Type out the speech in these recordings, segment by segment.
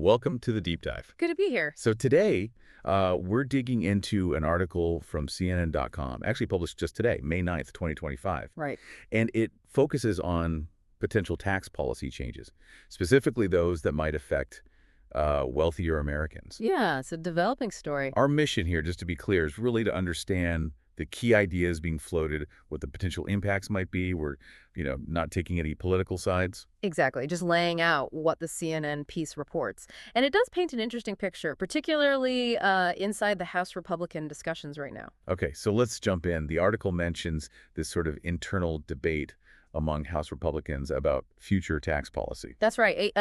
Welcome to the deep dive. Good to be here. So today, we're digging into an article from CNN.com, actually published just today, May 9th, 2025. Right. And it focuses on potential tax policy changes, specifically those that might affect wealthier Americans. Yeah, it's a developing story. Our mission here, just to be clear, is really to understand the key ideas being floated, what the potential impacts might be. We're, not taking any political sides. Exactly. Just laying out what the CNN piece reports. And it does paint an interesting picture, particularly inside the House Republican discussions right now. Okay, so let's jump in. The article mentions this sort of internal debate among House Republicans about future tax policy. That's right.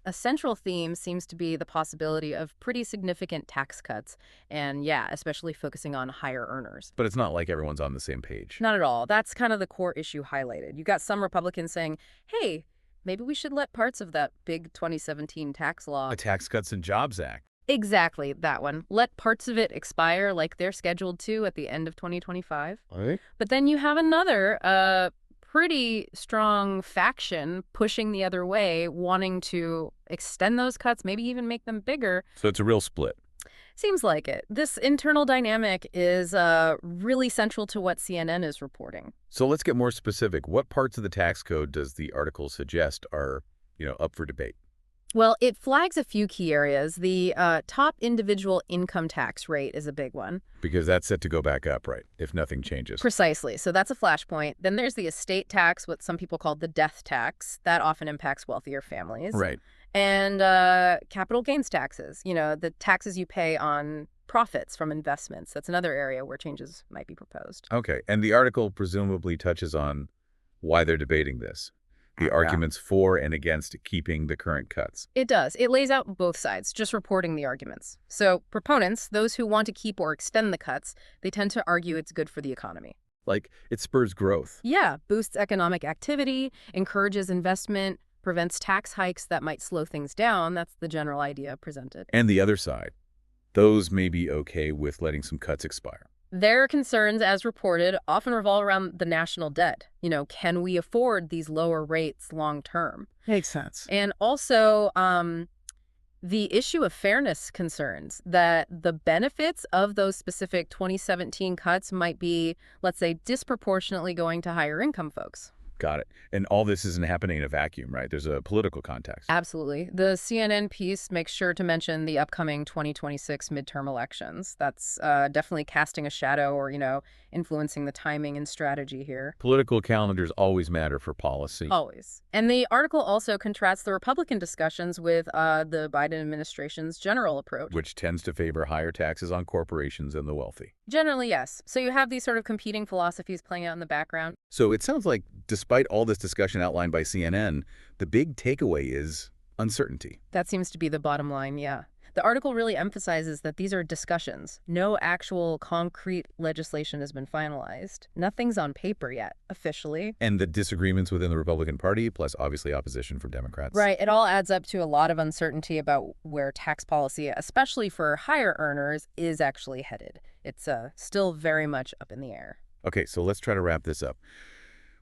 A central theme seems to be the possibility of pretty significant tax cuts. And yeah, especially focusing on higher earners. But it's not like everyone's on the same page. Not at all. That's kind of the core issue highlighted. You got some Republicans saying, hey, maybe we should let parts of that big 2017 tax law. A Tax Cuts and Jobs Act. Exactly, that one. Let parts of it expire like they're scheduled to at the end of 2025. Right. But then you have another pretty strong faction pushing the other way, wanting to extend those cuts, maybe even make them bigger. So it's a real split. Seems like it. This internal dynamic is really central to what CNN is reporting. So let's get more specific. What parts of the tax code does the article suggest are, up for debate? Well, it flags a few key areas. The top individual income tax rate is a big one. Because that's set to go back up, right, if nothing changes. Precisely. So that's a flashpoint. Then there's the estate tax, what some people call the death tax. That often impacts wealthier families. Right. And capital gains taxes, the taxes you pay on profits from investments. That's another area where changes might be proposed. Okay, and the article presumably touches on why they're debating this. The Yeah. arguments for and against keeping the current cuts. It does. It lays out both sides, just reporting the arguments. So proponents, those who want to keep or extend the cuts, they tend to argue it's good for the economy. Like, it spurs growth. Yeah, boosts economic activity, encourages investment, prevents tax hikes that might slow things down. That's the general idea presented. And the other side, those may be okay with letting some cuts expire. Their concerns, as reported, often revolve around the national debt. Can we afford these lower rates long term? Makes sense. And also the issue of fairness concerns, that the benefits of those specific 2017 cuts might be, let's say, disproportionately going to higher income folks. Got it. And all this isn't happening in a vacuum, right? There's a political context. Absolutely. The CNN piece makes sure to mention the upcoming 2026 midterm elections. That's definitely casting a shadow or, influencing the timing and strategy here. Political calendars always matter for policy. Always. And the article also contrasts the Republican discussions with the Biden administration's general approach. Which tends to favor higher taxes on corporations and the wealthy. Generally, yes. So you have these sort of competing philosophies playing out in the background. So it sounds like, despite all this discussion outlined by CNN, the big takeaway is uncertainty. That seems to be the bottom line, yeah. The article really emphasizes that these are discussions. No actual concrete legislation has been finalized. Nothing's on paper yet, officially. And the disagreements within the Republican Party, plus obviously opposition from Democrats. Right. It all adds up to a lot of uncertainty about where tax policy, especially for higher earners, is actually headed. It's still very much up in the air. Okay, so let's try to wrap this up.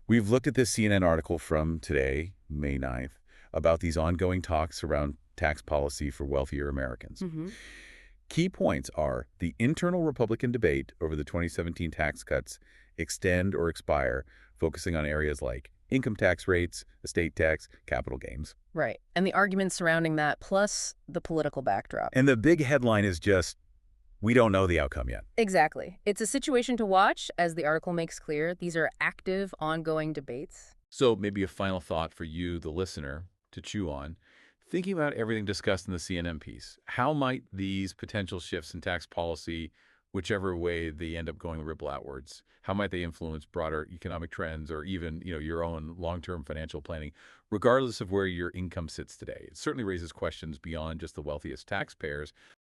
We've looked at this CNN article from today, May 9th, about these ongoing talks around tax policy for wealthier Americans. Key points are the internal Republican debate over the 2017 tax cuts extend or expire, focusing on areas like income tax rates, estate tax, capital gains. Right. And the arguments surrounding that, plus the political backdrop. And the big headline is just, we don't know the outcome yet. Exactly. It's a situation to watch, as the article makes clear. These are active, ongoing debates. So maybe a final thought for you, the listener, to chew on. Thinking about everything discussed in the CNN piece, how might these potential shifts in tax policy, whichever way they end up going, ripple outwards, how might they influence broader economic trends or even, your own long-term financial planning, regardless of where your income sits today? It certainly raises questions beyond just the wealthiest taxpayers,